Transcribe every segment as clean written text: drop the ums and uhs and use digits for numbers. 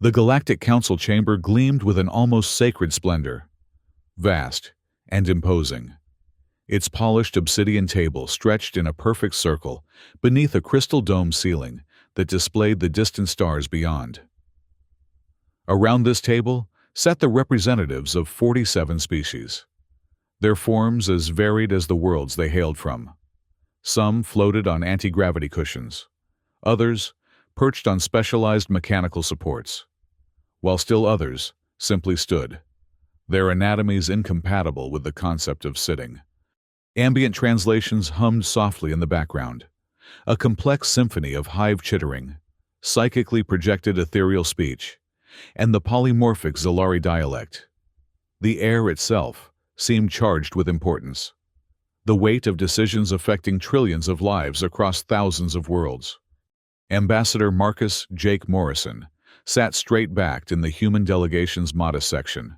The Galactic Council chamber gleamed with an almost sacred splendor, vast and imposing. Its polished obsidian table stretched in a perfect circle beneath a crystal dome ceiling that displayed the distant stars beyond. Around this table sat the representatives of 47 species, their forms as varied as the worlds they hailed from. Some floated on anti-gravity cushions, others perched on specialized mechanical supports, while still others simply stood, their anatomies incompatible with the concept of sitting. Ambient translations hummed softly in the background, a complex symphony of hive chittering, psychically projected ethereal speech, and the polymorphic Zalari dialect. The air itself seemed charged with importance, the weight of decisions affecting trillions of lives across thousands of worlds. Ambassador Marcus Jake Morrison sat straight-backed in the human delegation's modest section.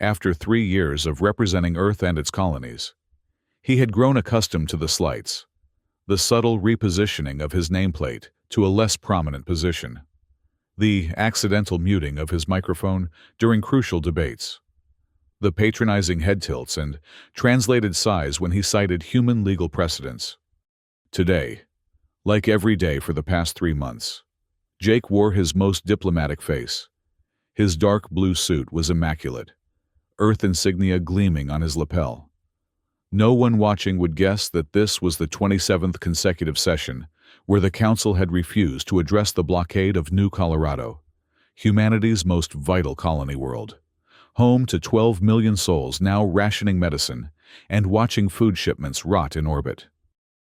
After 3 years of representing Earth and its colonies, he had grown accustomed to the slights, the subtle repositioning of his nameplate to a less prominent position, the accidental muting of his microphone during crucial debates, the patronizing head tilts and translated sighs when he cited human legal precedents. Today, like every day for the past 3 months, Jake wore his most diplomatic face. His dark blue suit was immaculate, Earth insignia gleaming on his lapel. No one watching would guess that this was the 27th consecutive session where the Council had refused to address the blockade of New Colorado, humanity's most vital colony world, home to 12 million souls now rationing medicine and watching food shipments rot in orbit.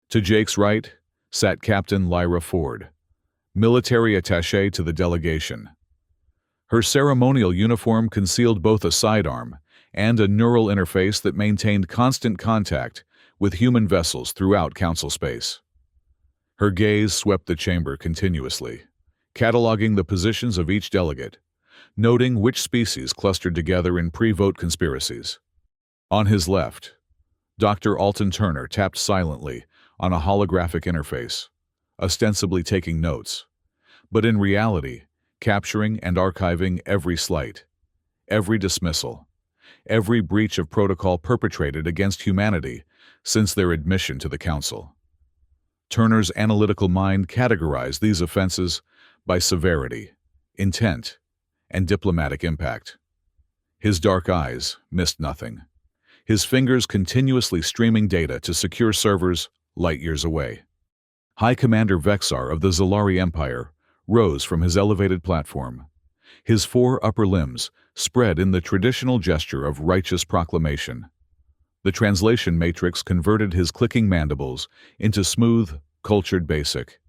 To Jake's right sat Captain Lyra Ford, military attaché to the delegation. Her ceremonial uniform concealed both a sidearm and a neural interface that maintained constant contact with human vessels throughout Council space. Her gaze swept the chamber continuously, cataloging the positions of each delegate, noting which species clustered together in pre-vote conspiracies. On his left, Dr. Alton Turner tapped silently on a holographic interface, ostensibly taking notes, but in reality, capturing and archiving every slight, every dismissal, every breach of protocol perpetrated against humanity since their admission to the Council. Turner's analytical mind categorized these offenses by severity, intent, and diplomatic impact. His dark eyes missed nothing, his fingers continuously streaming data to secure servers light years away. High Commander Vexar of the Zalari Empire rose from his elevated platform, his 4 upper limbs spread in the traditional gesture of righteous proclamation. The translation matrix converted his clicking mandibles into smooth, cultured basic.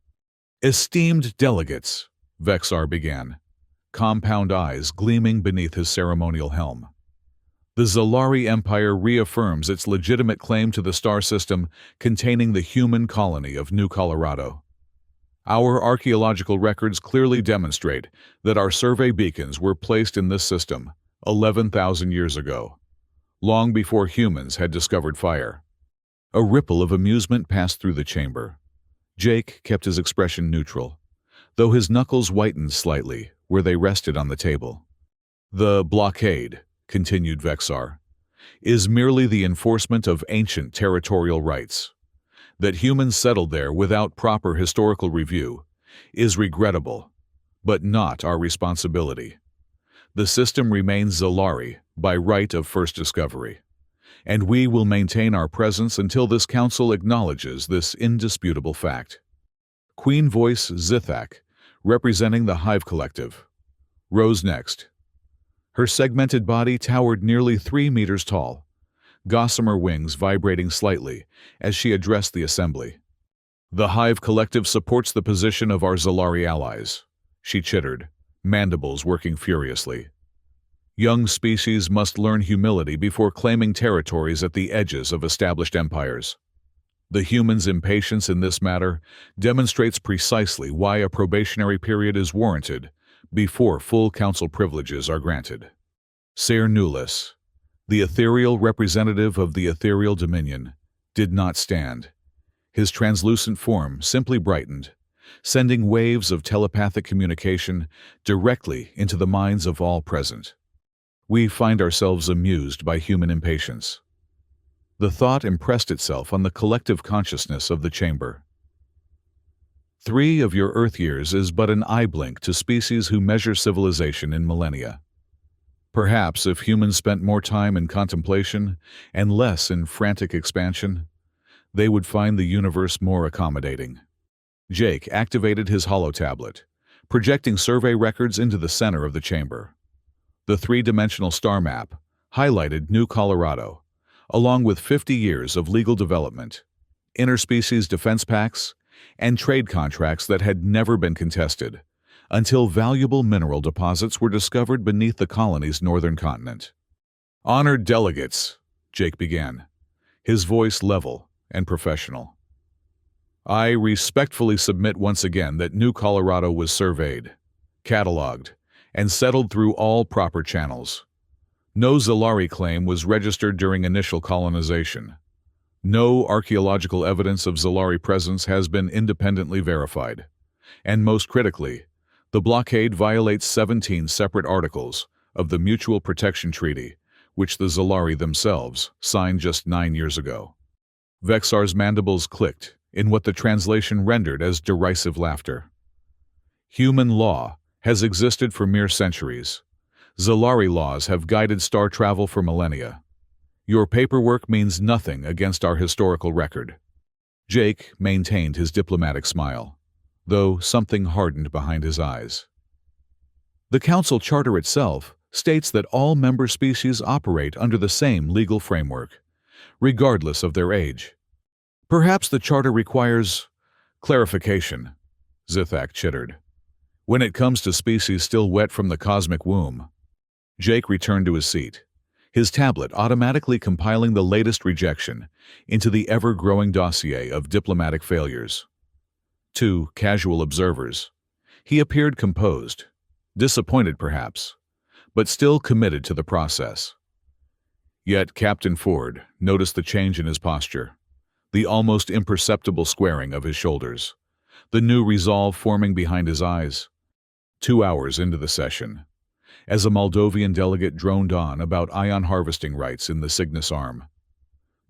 "Esteemed delegates," Vexar began, compound eyes gleaming beneath his ceremonial helm. The Zalari Empire reaffirms its legitimate claim to the star system containing the human colony of New Colorado. Our archaeological records clearly demonstrate that our survey beacons were placed in this system 11,000 years ago, long before humans had discovered fire. A ripple of amusement passed through the chamber. Jake kept his expression neutral, though his knuckles whitened slightly where they rested on the table. "The blockade," continued Vexar, "is merely the enforcement of ancient territorial rights. That humans settled there without proper historical review is regrettable, but not our responsibility. The system remains Zalari by right of first discovery, and we will maintain our presence until this Council acknowledges this indisputable fact." Queen Voice Zithak, representing the Hive Collective, rose next. Her segmented body towered nearly 3 meters tall, gossamer wings vibrating slightly as she addressed the assembly. "The Hive Collective supports the position of our Zalari allies," she chittered, mandibles working furiously. "Young species must learn humility before claiming territories at the edges of established empires. The humans' impatience in this matter demonstrates precisely why a probationary period is warranted before full Council privileges are granted." Ser Nullis, the ethereal representative of the ethereal dominion, did not stand. His translucent form simply brightened, sending waves of telepathic communication directly into the minds of all present. We find ourselves amused by human impatience. The thought impressed itself on the collective consciousness of the chamber. 3 of your Earth years is but an eye blink to species who measure civilization in millennia. Perhaps if humans spent more time in contemplation and less in frantic expansion, they would find the universe more accommodating. Jake activated his holo-tablet, projecting survey records into the center of the chamber. The 3-dimensional star map highlighted New Colorado, along with 50 years of legal development, interspecies defense pacts, and trade contracts that had never been contested, until valuable mineral deposits were discovered beneath the colony's northern continent. "Honored delegates," Jake began, his voice level and professional. "I respectfully submit once again that New Colorado was surveyed, cataloged, and settled through all proper channels. No Zalari claim was registered during initial colonization. No archaeological evidence of Zalari presence has been independently verified. And most critically, the blockade violates 17 separate articles of the Mutual Protection Treaty, which the Zalari themselves signed just 9 years ago." Vexar's mandibles clicked in what the translation rendered as derisive laughter. "Human law has existed for mere centuries. Zalari laws have guided star travel for millennia. Your paperwork means nothing against our historical record." Jake maintained his diplomatic smile, though something hardened behind his eyes. "The Council Charter itself states that all member species operate under the same legal framework, regardless of their age. Perhaps the Charter requires clarification," Zithak chittered. "When it comes to species still wet from the cosmic womb." Jake returned to his seat, his tablet automatically compiling the latest rejection into the ever-growing dossier of diplomatic failures. To casual observers, he appeared composed, disappointed perhaps, but still committed to the process. Yet Captain Ford noticed the change in his posture, the almost imperceptible squaring of his shoulders, the new resolve forming behind his eyes. 2 hours into the session, as a Moldovan delegate droned on about ion harvesting rights in the Cygnus Arm,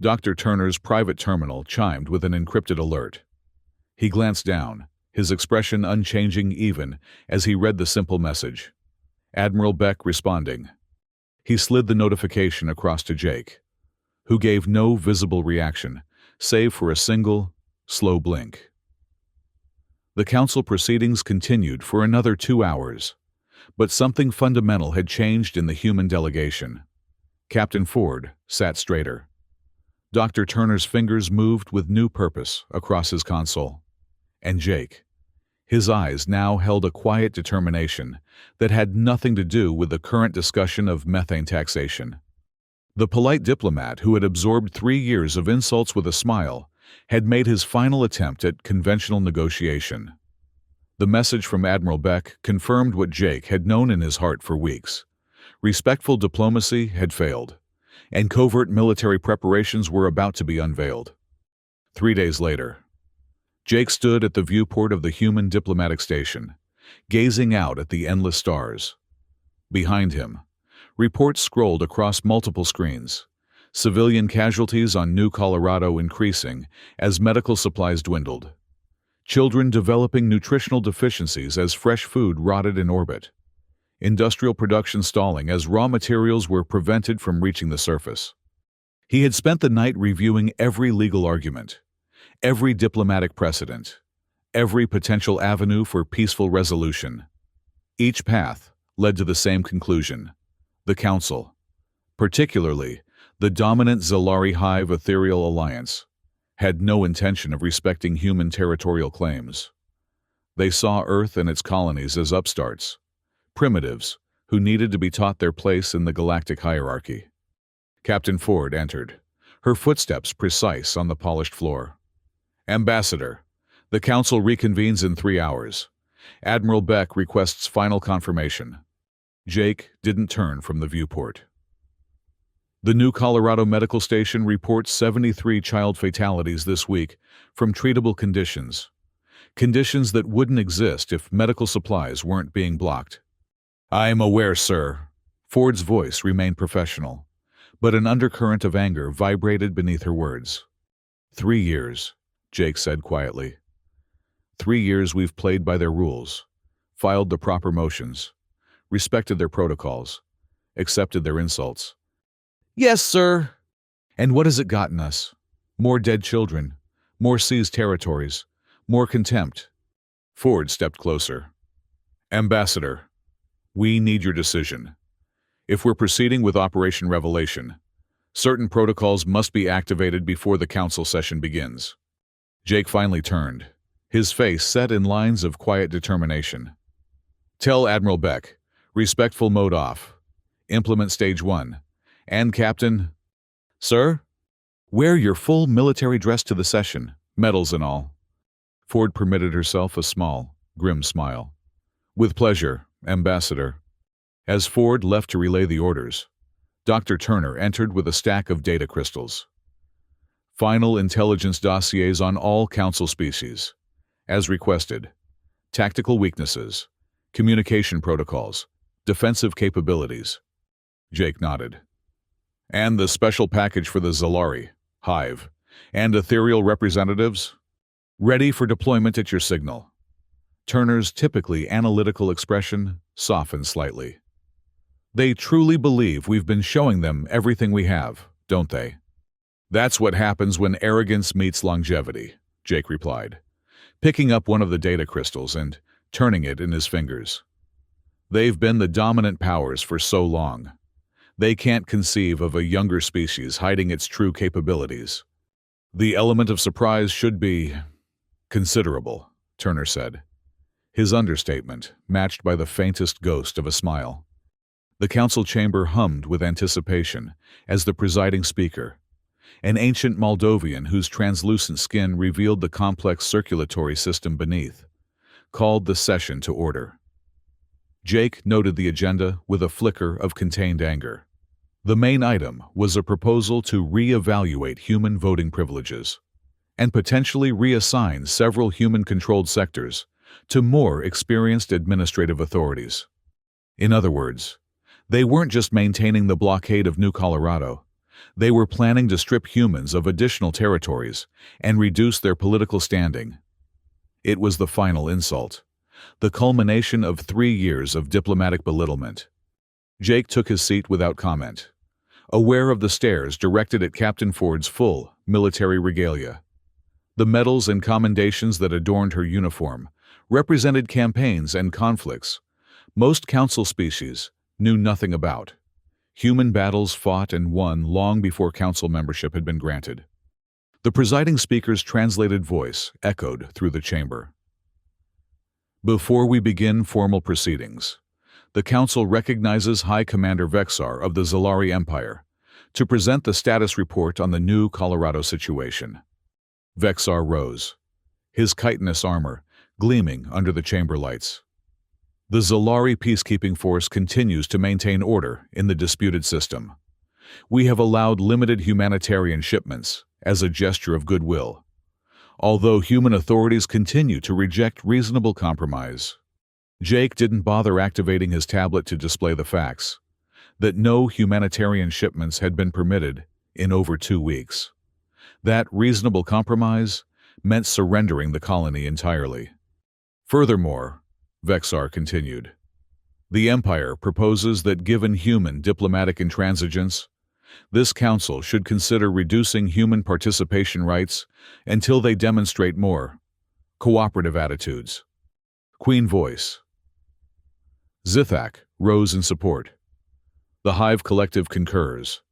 Dr. Turner's private terminal chimed with an encrypted alert. He glanced down, his expression unchanging even as he read the simple message. Admiral Beck responding. He slid the notification across to Jake, who gave no visible reaction, save for a single, slow blink. The council proceedings continued for another 2 hours, but something fundamental had changed in the human delegation. Captain Ford sat straighter. Dr. Turner's fingers moved with new purpose across his console. And Jake, his eyes now held a quiet determination that had nothing to do with the current discussion of methane taxation. The polite diplomat who had absorbed 3 years of insults with a smile had made his final attempt at conventional negotiation. The message from Admiral Beck confirmed what Jake had known in his heart for weeks. Respectful diplomacy had failed, and covert military preparations were about to be unveiled. 3 days later, Jake stood at the viewport of the human diplomatic station, gazing out at the endless stars. Behind him, reports scrolled across multiple screens, civilian casualties on New Colorado increasing as medical supplies dwindled, children developing nutritional deficiencies as fresh food rotted in orbit, industrial production stalling as raw materials were prevented from reaching the surface. He had spent the night reviewing every legal argument, every diplomatic precedent, every potential avenue for peaceful resolution. Each path led to the same conclusion. The Council, particularly the dominant Zalari Hive Ethereal Alliance, had no intention of respecting human territorial claims. They saw Earth and its colonies as upstarts, primitives who needed to be taught their place in the galactic hierarchy. Captain Ford entered, her footsteps precise on the polished floor. "Ambassador, the Council reconvenes in 3 hours. Admiral Beck requests final confirmation." Jake didn't turn from the viewport. The New Colorado Medical Station reports 73 child fatalities this week from treatable conditions. conditions that wouldn't exist if medical supplies weren't being blocked. "I am aware, sir." Ford's voice remained professional, but an undercurrent of anger vibrated beneath her words. 3 years, Jake said quietly. 3 years we've played by their rules, filed the proper motions, respected their protocols, accepted their insults. "Yes, sir." "And what has it gotten us? More dead children, more seized territories, more contempt." Ford stepped closer. "Ambassador, we need your decision. If we're proceeding with Operation Revelation, certain protocols must be activated before the council session begins." Jake finally turned, his face set in lines of quiet determination. "Tell Admiral Beck, respectful mode off. Implement Stage 1. And Captain..." "Sir?" "Wear your full military dress to the session, medals and all." Ford permitted herself a small, grim smile. "With pleasure, Ambassador." As Ford left to relay the orders, Dr. Turner entered with a stack of data crystals. Final intelligence dossiers on all council species, as requested. Tactical weaknesses, communication protocols, defensive capabilities. Jake nodded. "And the special package for the Zalari, Hive, and ethereal representatives? Ready for deployment at your signal." Turner's typically analytical expression softened slightly. "They truly believe we've been showing them everything we have, don't they?" "That's what happens when arrogance meets longevity," Jake replied, picking up one of the data crystals and turning it in his fingers. "They've been the dominant powers for so long. They can't conceive of a younger species hiding its true capabilities. The element of surprise should be considerable," Turner said, his understatement matched by the faintest ghost of a smile. The council chamber hummed with anticipation as the presiding speaker, an ancient Moldovan whose translucent skin revealed the complex circulatory system beneath, called the session to order. Jake noted the agenda with a flicker of contained anger. The main item was a proposal to re-evaluate human voting privileges and potentially reassign several human-controlled sectors to more experienced administrative authorities. In other words, they weren't just maintaining the blockade of New Colorado. They were planning to strip humans of additional territories and reduce their political standing. It was the final insult, the culmination of 3 years of diplomatic belittlement. Jake took his seat without comment, aware of the stares directed at Captain Ford's full military regalia. The medals and commendations that adorned her uniform represented campaigns and conflicts most council species knew nothing about. Human battles fought and won long before council membership had been granted. The presiding speaker's translated voice echoed through the chamber. "Before we begin formal proceedings, the council recognizes High Commander Vexar of the Zalari Empire to present the status report on the New Colorado situation." Vexar rose, his chitinous armor gleaming under the chamber lights. "The Zalari peacekeeping force continues to maintain order in the disputed system. We have allowed limited humanitarian shipments as a gesture of goodwill, although human authorities continue to reject reasonable compromise." Jake didn't bother activating his tablet to display the facts, that no humanitarian shipments had been permitted in over 2 weeks. That reasonable compromise meant surrendering the colony entirely. "Furthermore," Vexar continued, "the Empire proposes that given human diplomatic intransigence, this council should consider reducing human participation rights until they demonstrate more cooperative attitudes." Queen voice. Zithak rose in support. The Hive Collective concurs.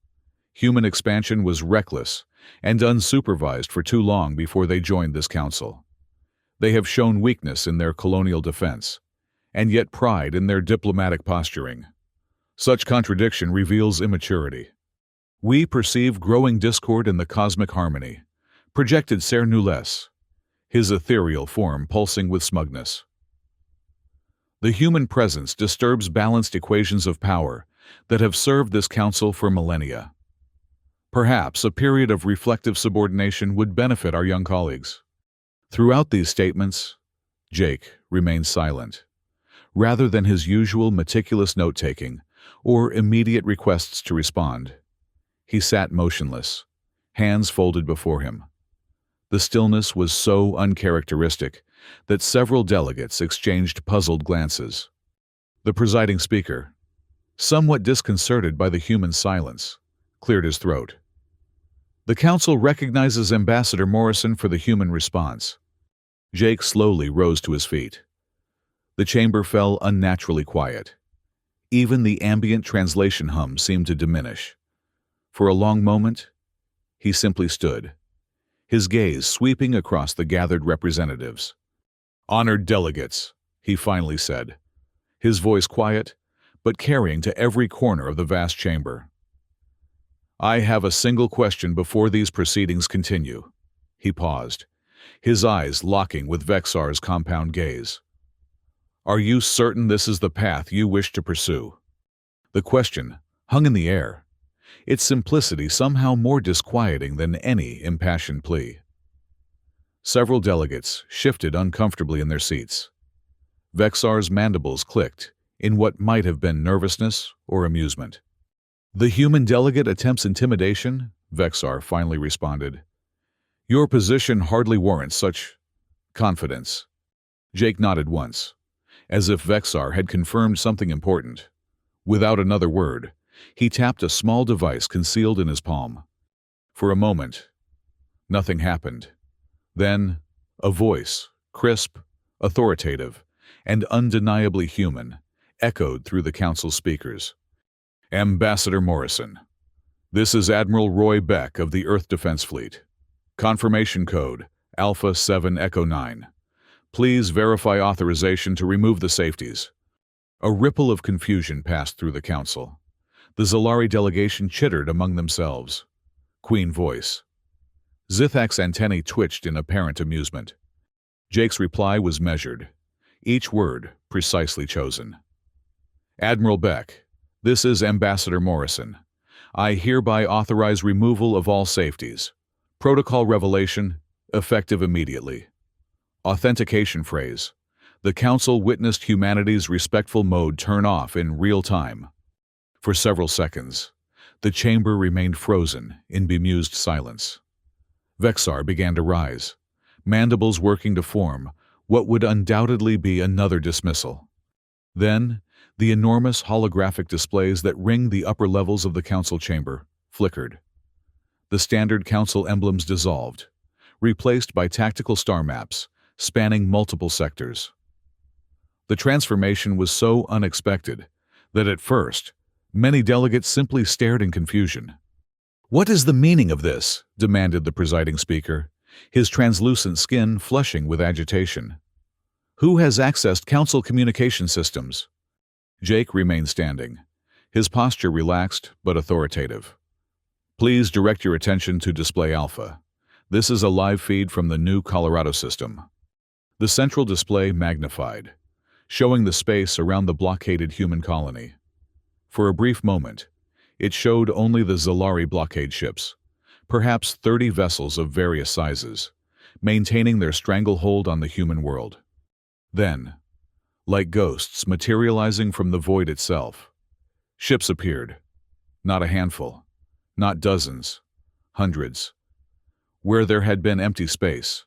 Human expansion was reckless and unsupervised for too long before they joined this council. They have shown weakness in their colonial defense, and yet pride in their diplomatic posturing. Such contradiction reveals immaturity. "We perceive growing discord in the cosmic harmony," projected Ser Nules, his ethereal form pulsing with smugness. "The human presence disturbs balanced equations of power that have served this council for millennia. Perhaps a period of reflective subordination would benefit our young colleagues." Throughout these statements, Jake remained silent. Rather than his usual meticulous note-taking or immediate requests to respond, he sat motionless, hands folded before him. The stillness was so uncharacteristic that several delegates exchanged puzzled glances. The presiding speaker, somewhat disconcerted by the human silence, cleared his throat. The council recognizes Ambassador Morrison for the human response. Jake slowly rose to his feet. The chamber fell unnaturally quiet. Even the ambient translation hum seemed to diminish. For a long moment, he simply stood, his gaze sweeping across the gathered representatives. "Honored delegates," he finally said, his voice quiet, but carrying to every corner of the vast chamber. "I have a single question before these proceedings continue." He paused, his eyes locking with Vexar's compound gaze. "Are you certain this is the path you wish to pursue?" The question hung in the air, its simplicity somehow more disquieting than any impassioned plea. Several delegates shifted uncomfortably in their seats. Vexar's mandibles clicked in what might have been nervousness or amusement. "The human delegate attempts intimidation," Vexar finally responded. "Your position hardly warrants such confidence." Jake nodded once, as if Vexar had confirmed something important. Without another word, he tapped a small device concealed in his palm. For a moment, nothing happened. Then, a voice, crisp, authoritative, and undeniably human, echoed through the council's speakers. "Ambassador Morrison, this is Admiral Roy Beck of the Earth Defense Fleet. Confirmation code, Alpha 7 Echo 9. Please verify authorization to remove the safeties." A ripple of confusion passed through the council. The Zalari delegation chittered among themselves. Queen voice. Zithak's antennae twitched in apparent amusement. Jake's reply was measured, each word precisely chosen. "Admiral Beck, this is Ambassador Morrison. I hereby authorize removal of all safeties. Protocol revelation, effective immediately." Authentication phrase. The Council witnessed humanity's respectful mode turn off in real time. For several seconds, the chamber remained frozen in bemused silence. Vexar began to rise, mandibles working to form what would undoubtedly be another dismissal. Then, the enormous holographic displays that ring the upper levels of the council chamber flickered. The standard council emblems dissolved, replaced by tactical star maps spanning multiple sectors. The transformation was so unexpected that at first, many delegates simply stared in confusion. "What is the meaning of this?" demanded the presiding speaker, his translucent skin flushing with agitation. "Who has accessed council communication systems?" Jake remained standing, his posture relaxed but authoritative. "Please direct your attention to Display Alpha. This is a live feed from the new Colorado system." The central display magnified, showing the space around the blockaded human colony. For a brief moment, it showed only the Zalari blockade ships, perhaps 30 vessels of various sizes, maintaining their stranglehold on the human world. Then, like ghosts materializing from the void itself, ships appeared. Not a handful, not dozens, hundreds. Where there had been empty space,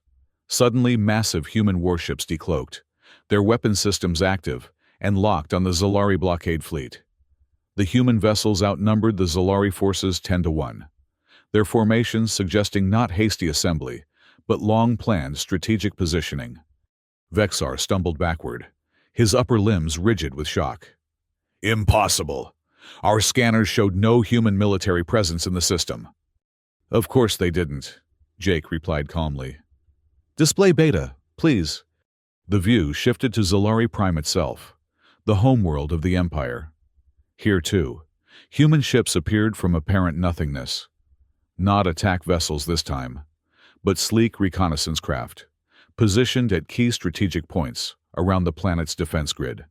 suddenly massive human warships decloaked, their weapon systems active and locked on the Zalari blockade fleet. The human vessels outnumbered the Zalari forces 10-1, their formations suggesting not hasty assembly, but long-planned strategic positioning. Vexar stumbled backward, his upper limbs rigid with shock. "Impossible! Our scanners showed no human military presence in the system." "Of course they didn't," Jake replied calmly. "Display beta, please." The view shifted to Zalari Prime itself, the homeworld of the Empire. Here, too, human ships appeared from apparent nothingness. Not attack vessels this time, but sleek reconnaissance craft, positioned at key strategic points around the planet's defense grid.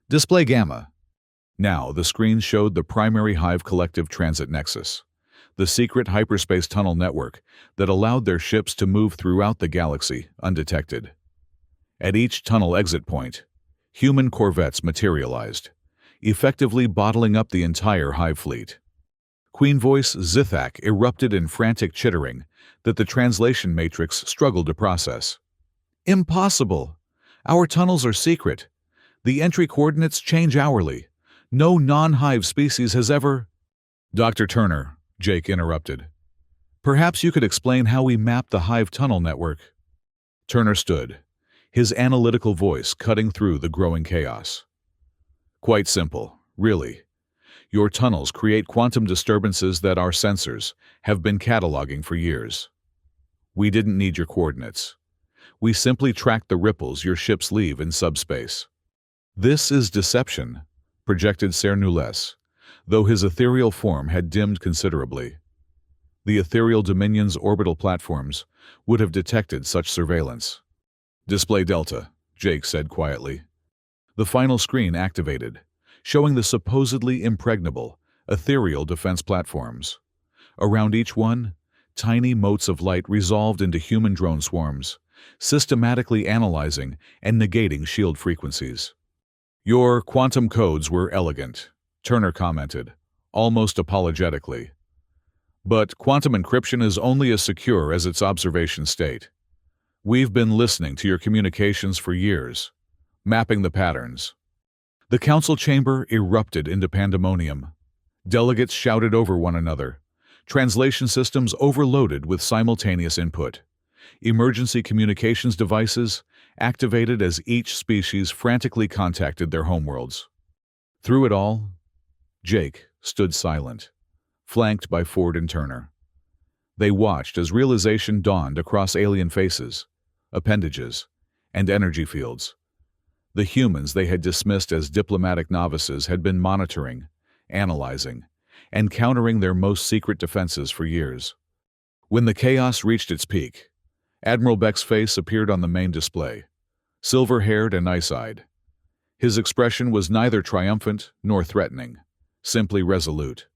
"Display Gamma." Now, the screen showed the primary Hive Collective transit nexus, the secret hyperspace tunnel network that allowed their ships to move throughout the galaxy undetected. At each tunnel exit point, human corvettes materialized, effectively bottling up the entire hive fleet. Queen Voice Zithak erupted in frantic chittering that the translation matrix struggled to process. Impossible! Our tunnels are secret. The entry coordinates change hourly. No non-hive species has ever— Dr. Turner, Jake interrupted. Perhaps you could explain how we mapped the hive tunnel network. Turner stood, his analytical voice cutting through the growing chaos. Quite simple, really. Your tunnels create quantum disturbances that our sensors have been cataloging for years. We didn't need your coordinates. We simply tracked the ripples your ships leave in subspace. This is deception, projected Cernulles, though his ethereal form had dimmed considerably. The ethereal dominion's orbital platforms would have detected such surveillance. Display Delta, Jake said quietly. The final screen activated, showing the supposedly impregnable, ethereal defense platforms. Around each one, tiny motes of light resolved into human drone swarms, systematically analyzing and negating shield frequencies. Your quantum codes were elegant, Turner commented, almost apologetically. But quantum encryption is only as secure as its observation state. We've been listening to your communications for years, mapping the patterns. The council chamber erupted into pandemonium. Delegates shouted over one another. Translation systems overloaded with simultaneous input. Emergency communications devices activated as each species frantically contacted their homeworlds. Through it all, Jake stood silent, flanked by Ford and Turner. They watched as realization dawned across alien faces, appendages, and energy fields. The humans they had dismissed as diplomatic novices had been monitoring, analyzing, and countering their most secret defenses for years. When the chaos reached its peak, Admiral Beck's face appeared on the main display, silver-haired and ice-eyed. His expression was neither triumphant nor threatening, simply resolute.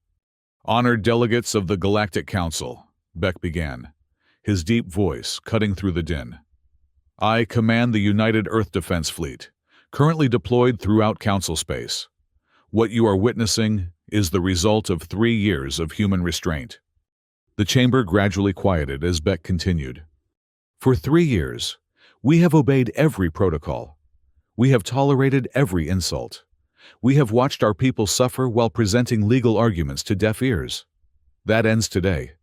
"Honored delegates of the Galactic Council," Beck began, his deep voice cutting through the din. "I command the United Earth Defense Fleet, currently deployed throughout Council space. What you are witnessing is the result of 3 years of human restraint." The chamber gradually quieted as Beck continued. "For 3 years, we have obeyed every protocol. We have tolerated every insult. We have watched our people suffer while presenting legal arguments to deaf ears. That ends today."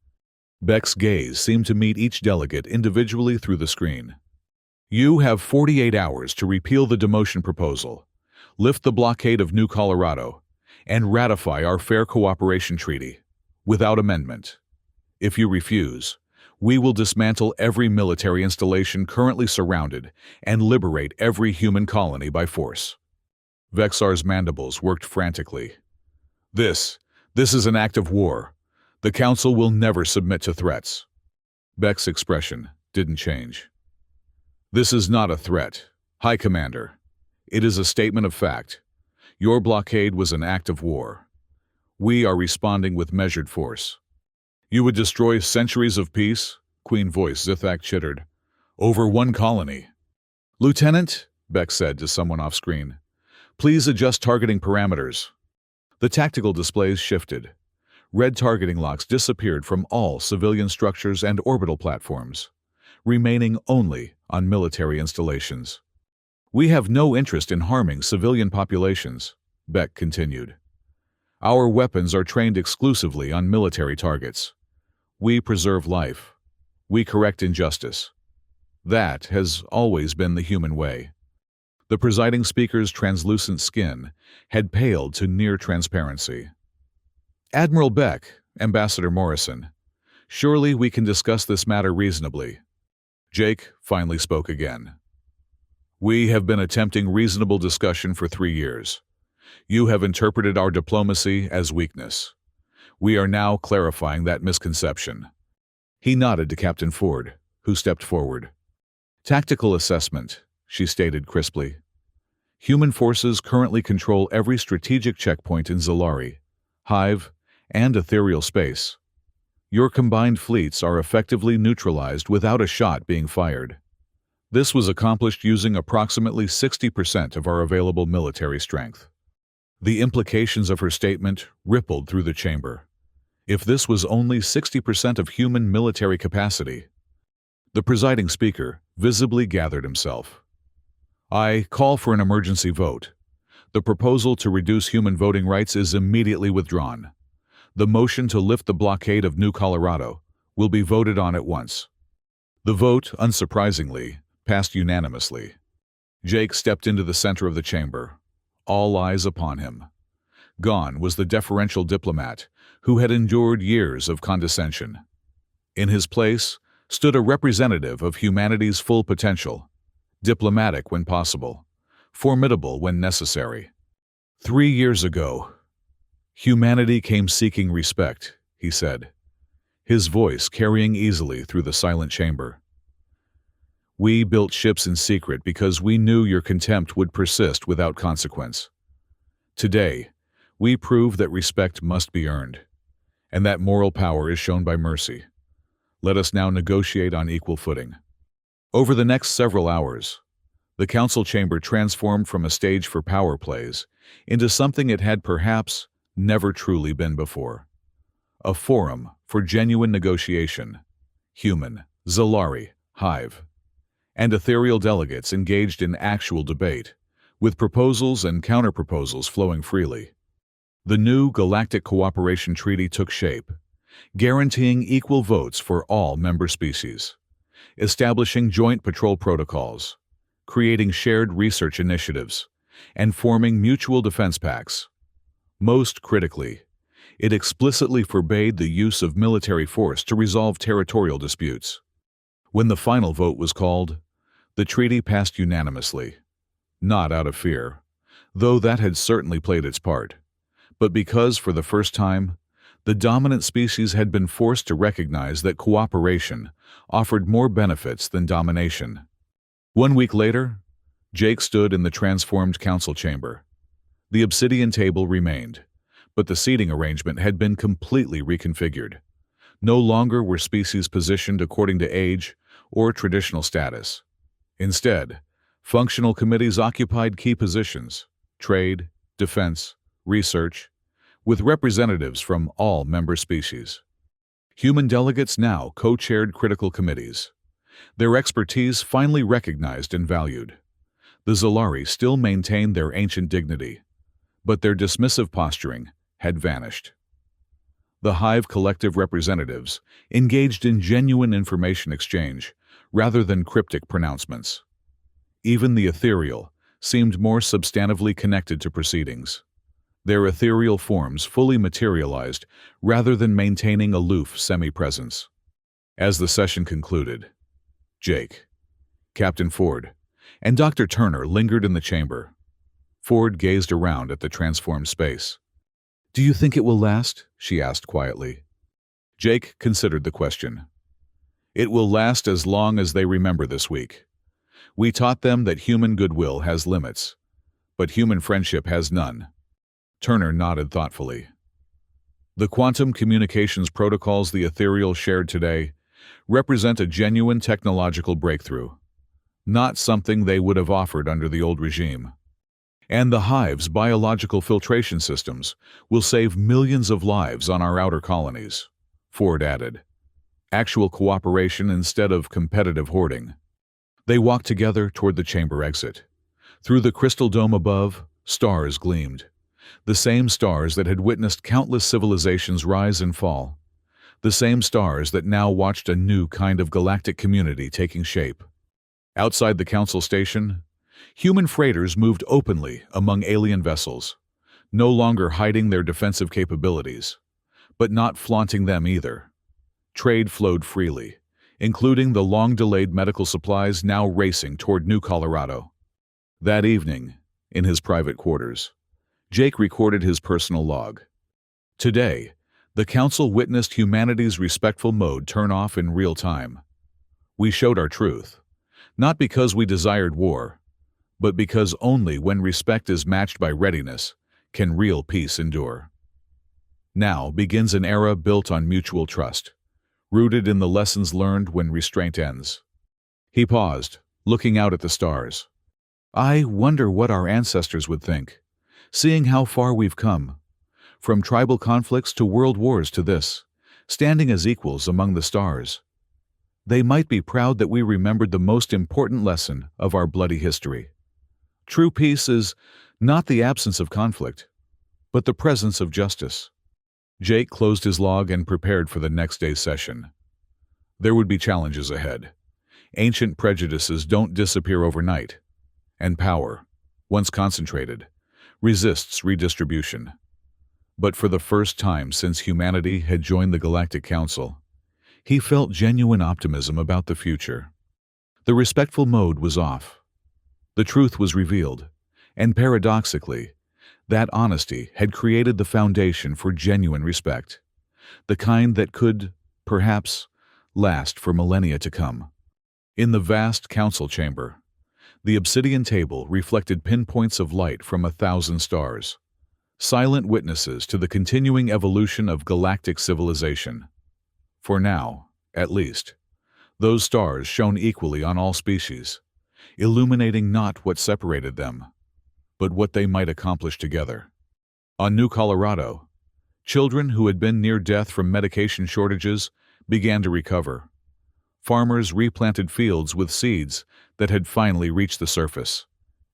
Beck's gaze seemed to meet each delegate individually through the screen. "You have 48 hours to repeal the demotion proposal, lift the blockade of New Colorado, and ratify our Fair Cooperation Treaty, without amendment. If you refuse, we will dismantle every military installation currently surrounded and liberate every human colony by force." Vexar's mandibles worked frantically. This is an act of war. The Council will never submit to threats." Beck's expression didn't change. "This is not a threat, High Commander. It is a statement of fact. Your blockade was an act of war. We are responding with measured force." "You would destroy centuries of peace?" Queen Voice Zithak chittered. "Over one colony." "Lieutenant," Beck said to someone off-screen, "please adjust targeting parameters." The tactical displays shifted. Red targeting locks disappeared from all civilian structures and orbital platforms, remaining only on military installations. "We have no interest in harming civilian populations," Beck continued. "Our weapons are trained exclusively on military targets. We preserve life. We correct injustice. That has always been the human way." The presiding speaker's translucent skin had paled to near transparency. "Admiral Beck, Ambassador Morrison, surely we can discuss this matter reasonably." Jake finally spoke again. "We have been attempting reasonable discussion for 3 years. You have interpreted our diplomacy as weakness. We are now clarifying that misconception." He nodded to Captain Ford, who stepped forward. "Tactical assessment," she stated crisply. "Human forces currently control every strategic checkpoint in Zalari, Hive, and ethereal space. Your combined fleets are effectively neutralized without a shot being fired. This was accomplished using approximately 60% of our available military strength. The implications of her statement rippled through the chamber. If this was only 60% of human military capacity, the presiding speaker visibly gathered himself. I call for an emergency vote. The proposal to reduce human voting rights is immediately withdrawn. The motion to lift the blockade of New Colorado will be voted on at once. The vote, unsurprisingly, passed unanimously. Jake stepped into the center of the chamber, all eyes upon him. Gone was the deferential diplomat who had endured years of condescension. In his place stood a representative of humanity's full potential, diplomatic when possible, formidable when necessary. 3 years ago, humanity came seeking respect, he said, his voice carrying easily through the silent chamber. We built ships in secret because we knew your contempt would persist without consequence. Today, we prove that respect must be earned, and that moral power is shown by mercy. Let us now negotiate on equal footing. Over the next several hours, the council chamber transformed from a stage for power plays into something it had perhaps never truly been before. A forum for genuine negotiation, human, Zalari, Hive, and ethereal delegates engaged in actual debate, with proposals and counterproposals flowing freely. The new Galactic Cooperation Treaty took shape, guaranteeing equal votes for all member species, establishing joint patrol protocols, creating shared research initiatives, and forming mutual defense pacts. Most critically, it explicitly forbade the use of military force to resolve territorial disputes. When the final vote was called, the treaty passed unanimously, not out of fear, though that had certainly played its part, but because, for the first time, the dominant species had been forced to recognize that cooperation offered more benefits than domination. 1 week later, Jake stood in the transformed council chamber. The obsidian table remained, but the seating arrangement had been completely reconfigured. No longer were species positioned according to age or traditional status. Instead, functional committees occupied key positions: trade, defense, research, with representatives from all member species. Human delegates now co-chaired critical committees, their expertise finally recognized and valued. The Zalari still maintained their ancient dignity, but their dismissive posturing had vanished. The Hive collective representatives engaged in genuine information exchange rather than cryptic pronouncements. Even the ethereal seemed more substantively connected to proceedings, their ethereal forms fully materialized rather than maintaining aloof semi-presence. As the session concluded, Jake, Captain Ford, and Dr. Turner lingered in the chamber. Ford gazed around at the transformed space. "Do you think it will last?" she asked quietly. Jake considered the question. "It will last as long as they remember this week. We taught them that human goodwill has limits, but human friendship has none." Turner nodded thoughtfully. The quantum communications protocols the ethereal shared today represent a genuine technological breakthrough, not something they would have offered under the old regime. And the Hive's biological filtration systems will save millions of lives on our outer colonies, Ford added. Actual cooperation instead of competitive hoarding. They walked together toward the chamber exit. Through the crystal dome above, stars gleamed. The same stars that had witnessed countless civilizations rise and fall. The same stars that now watched a new kind of galactic community taking shape. Outside the council station, human freighters moved openly among alien vessels, no longer hiding their defensive capabilities, but not flaunting them either. Trade flowed freely, including the long-delayed medical supplies now racing toward New Colorado. That evening, in his private quarters, Jake recorded his personal log. Today, the council witnessed humanity's respectful mode turn off in real time. We showed our truth, not because we desired war, but because only when respect is matched by readiness can real peace endure. Now begins an era built on mutual trust, rooted in the lessons learned when restraint ends. He paused, looking out at the stars. I wonder what our ancestors would think, seeing how far we've come, from tribal conflicts to world wars to this, standing as equals among the stars. They might be proud that we remembered the most important lesson of our bloody history. True peace is not the absence of conflict, but the presence of justice. Jake closed his log and prepared for the next day's session. There would be challenges ahead. Ancient prejudices don't disappear overnight, and power, once concentrated, resists redistribution. But for the first time since humanity had joined the Galactic Council, he felt genuine optimism about the future. The respectful mode was off. The truth was revealed, and paradoxically, that honesty had created the foundation for genuine respect, the kind that could, perhaps, last for millennia to come. In the vast council chamber, the obsidian table reflected pinpoints of light from 1,000 stars, silent witnesses to the continuing evolution of galactic civilization. For now, at least, those stars shone equally on all species, illuminating not what separated them, but what they might accomplish together. On New Colorado, children who had been near death from medication shortages began to recover. Farmers replanted fields with seeds that had finally reached the surface.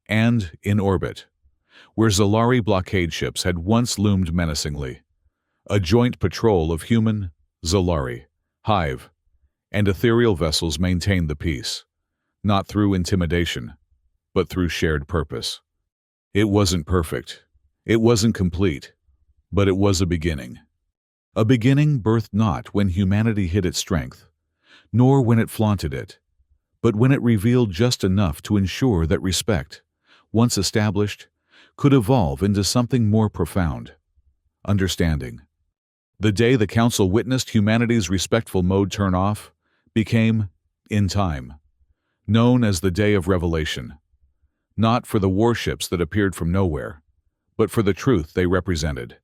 And, in orbit, where Zalari blockade ships had once loomed menacingly, a joint patrol of human, Zalari, Hive, and ethereal vessels maintained the peace, not through intimidation, but through shared purpose. It wasn't perfect, it wasn't complete, but it was a beginning. A beginning birthed not when humanity hid its strength, nor when it flaunted it, but when it revealed just enough to ensure that respect, once established, could evolve into something more profound: understanding. The day the Council witnessed humanity's respectful mode turn off became, in time, known as the Day of Revelation, not for the warships that appeared from nowhere, but for the truth they represented.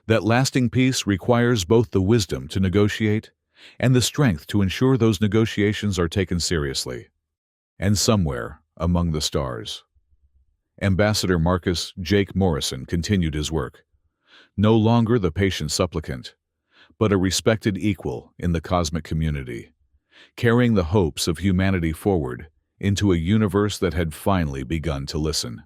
That lasting peace requires both the wisdom to negotiate and the strength to ensure those negotiations are taken seriously. And somewhere among the stars, Ambassador Marcus Jake Morrison continued his work, no longer the patient supplicant, but a respected equal in the cosmic community, carrying the hopes of humanity forward into a universe that had finally begun to listen.